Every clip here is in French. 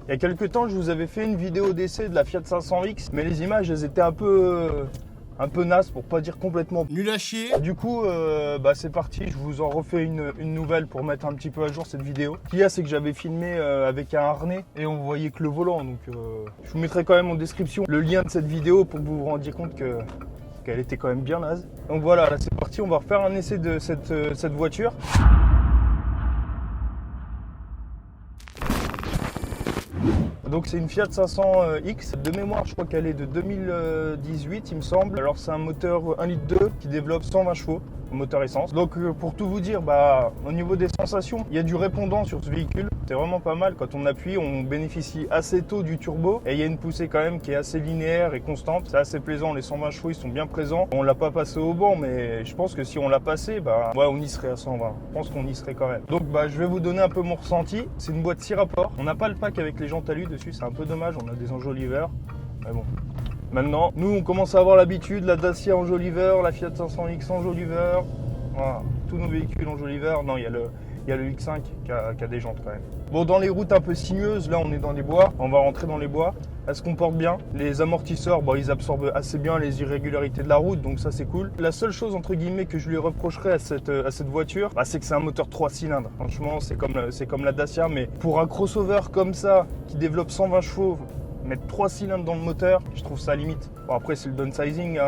Il y a quelques temps, je vous avais fait une vidéo d'essai de la Fiat 500X, mais les images, elles étaient un peu naze, pour pas dire complètement nul à chier. Du coup, c'est parti, je vous en refais une nouvelle pour mettre un petit peu à jour cette vidéo. Ce qu'il y a, c'est que j'avais filmé avec un harnais et on voyait que le volant, donc je vous mettrai quand même en description le lien de cette vidéo pour que vous vous rendiez compte qu'elle était quand même bien naze. Donc voilà, là c'est parti, on va refaire un essai de cette voiture. Donc c'est une Fiat 500X, de mémoire je crois qu'elle est de 2018 il me semble. Alors c'est un moteur 1,2 litre qui développe 120 chevaux, moteur essence. Donc pour tout vous dire, au niveau des sensations, il y a du répondant sur ce véhicule. C'est vraiment pas mal, quand on appuie on bénéficie assez tôt du turbo et il y a une poussée quand même qui est assez linéaire et constante. C'est assez plaisant, les 120 chevaux ils sont bien présents. On l'a pas passé au banc mais je pense que si on l'a passé, on y serait à 120. Je pense qu'on y serait quand même. Donc je vais vous donner un peu mon ressenti. C'est une boîte 6 rapports. On n'a pas le pack avec les jantes alu dessus, c'est un peu dommage, on a des enjoliveurs. Mais bon. Maintenant, nous on commence à avoir l'habitude, la Dacia enjoliveur, la Fiat 500X enjoliveur. Voilà, tous nos véhicules enjoliveur. Non, il y a le X5 qui a des jantes quand même. Bon, dans les routes un peu sinueuses, là on est dans les bois, on va rentrer dans les bois. Elle se comporte bien. Les amortisseurs, ils absorbent assez bien les irrégularités de la route, donc ça c'est cool. La seule chose entre guillemets que je lui reprocherais à cette voiture, c'est que c'est un moteur 3 cylindres. Franchement, c'est comme la Dacia, mais pour un crossover comme ça, qui développe 120 chevaux, mettre 3 cylindres dans le moteur, je trouve ça limite. Bon, après c'est le downsizing,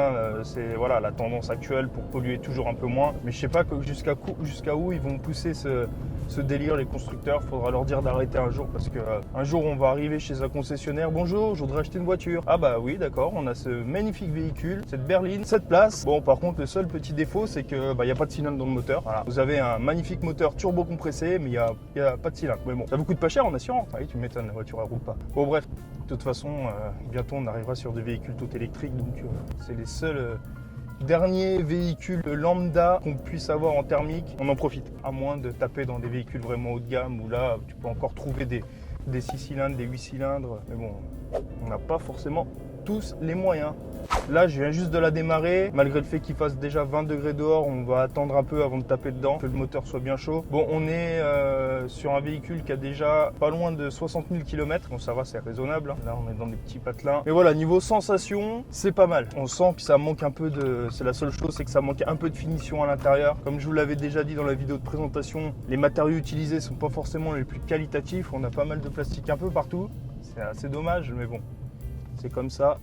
c'est la tendance actuelle pour polluer toujours un peu moins. Mais je sais pas jusqu'à où ils vont pousser ce délire les constructeurs. Faudra leur dire d'arrêter un jour parce que un jour on va arriver chez un concessionnaire. Bonjour, je voudrais acheter une voiture. Ah bah oui d'accord, on a ce magnifique véhicule, cette berline, cette place. Bon par contre le seul petit défaut c'est que y a pas de cylindre dans le moteur. Voilà. Vous avez un magnifique moteur turbo compressé mais il y a pas de cylindre. Mais bon, ça vous coûte pas cher en assurance. Ah oui tu m'étonnes, la voiture elle roule pas. Bon bref, de toute façon bientôt on arrivera sur des véhicules tout électriques donc c'est les seuls dernier véhicule lambda qu'on puisse avoir en thermique, on en profite. À moins de taper dans des véhicules vraiment haut de gamme où là tu peux encore trouver des 6 cylindres, des 8 cylindres. Mais bon, on n'a pas forcément tous les moyens. Là je viens juste de la démarrer, malgré le fait qu'il fasse déjà 20 degrés dehors, on va attendre un peu avant de taper dedans, que le moteur soit bien chaud. Bon, on est sur un véhicule qui a déjà pas loin de 60 000 km, bon ça va, c'est raisonnable, hein. Là on est dans des petits patelins. Mais voilà, niveau sensation, c'est pas mal. On sent que ça manque un peu c'est la seule chose, c'est que ça manque un peu de finition à l'intérieur. Comme je vous l'avais déjà dit dans la vidéo de présentation, les matériaux utilisés sont pas forcément les plus qualitatifs, on a pas mal de plastique un peu partout. C'est assez dommage, mais bon, c'est comme ça.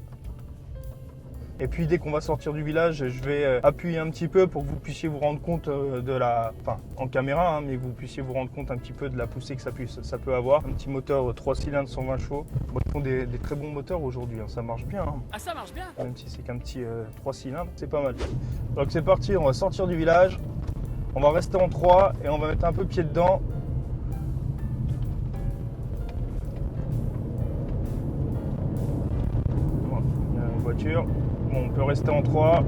Et puis dès qu'on va sortir du village, je vais appuyer un petit peu pour que vous puissiez vous rendre compte en caméra, hein, mais que vous puissiez vous rendre compte un petit peu de la poussée que ça peut avoir. Un petit moteur 3 cylindres, 120 chevaux. Bon, ils font des très bons moteurs aujourd'hui, hein, ça marche bien. Hein. Ah ça marche bien. Même si c'est qu'un petit 3 cylindres, c'est pas mal. Donc c'est parti, on va sortir du village. On va rester en 3 et on va mettre un peu pied dedans. Voilà, il y a une voiture. Bon, on peut rester en 3.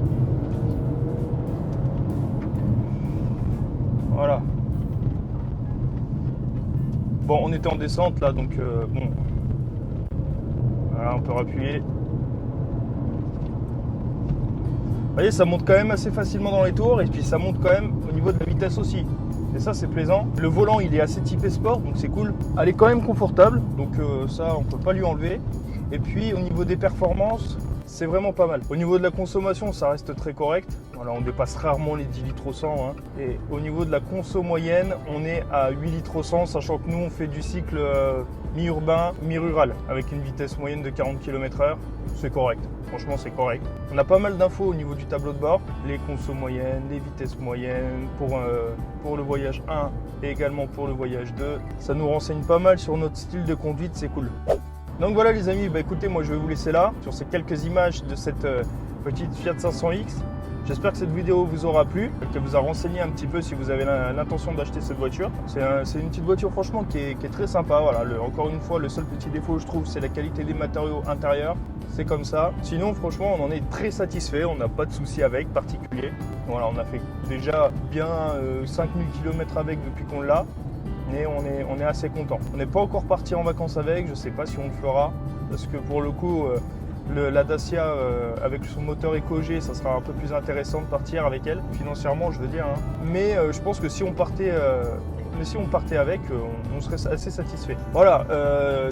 Voilà. Bon, on était en descente là, donc bon. Voilà, on peut rappuyer. Vous voyez, ça monte quand même assez facilement dans les tours et puis ça monte quand même au niveau de la vitesse aussi. Et ça, c'est plaisant. Le volant, il est assez typé sport, donc c'est cool. Elle est quand même confortable, donc ça, on peut pas lui enlever. Et puis, au niveau des performances, c'est vraiment pas mal. Au niveau de la consommation, ça reste très correct. Voilà, on dépasse rarement les 10 litres au 100. Hein. Et au niveau de la conso moyenne, on est à 8 litres au 100, sachant que nous, on fait du cycle mi-urbain, mi-rural, avec une vitesse moyenne de 40 km/h. C'est correct. Franchement, c'est correct. On a pas mal d'infos au niveau du tableau de bord. Les consos moyennes, les vitesses moyennes pour le voyage 1 et également pour le voyage 2. Ça nous renseigne pas mal sur notre style de conduite, c'est cool. Donc voilà les amis, écoutez, moi je vais vous laisser là sur ces quelques images de cette petite Fiat 500X. J'espère que cette vidéo vous aura plu, qu'elle vous a renseigné un petit peu si vous avez l'intention d'acheter cette voiture. C'est une petite voiture franchement qui est très sympa. Voilà, encore une fois, le seul petit défaut je trouve c'est la qualité des matériaux intérieurs. C'est comme ça. Sinon franchement on en est très satisfait, on n'a pas de soucis avec particulier. Voilà, on a fait déjà bien 5000 km avec depuis qu'on l'a. Et on est assez content. On n'est pas encore parti en vacances avec, je ne sais pas si on le fera, parce que pour le coup, la Dacia avec son moteur EcoG, ça sera un peu plus intéressant de partir avec elle, financièrement je veux dire. Hein. Mais je pense que si on partait mais si on partait avec, on serait assez satisfait. Voilà,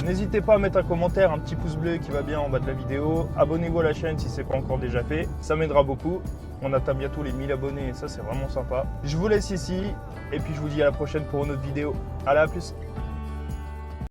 n'hésitez pas à mettre un commentaire, un petit pouce bleu qui va bien en bas de la vidéo. Abonnez-vous à la chaîne si ce n'est pas encore déjà fait, ça m'aidera beaucoup. On atteint bientôt les 1000 abonnés et ça c'est vraiment sympa. Je vous laisse ici et puis je vous dis à la prochaine pour une autre vidéo. Allez, à plus.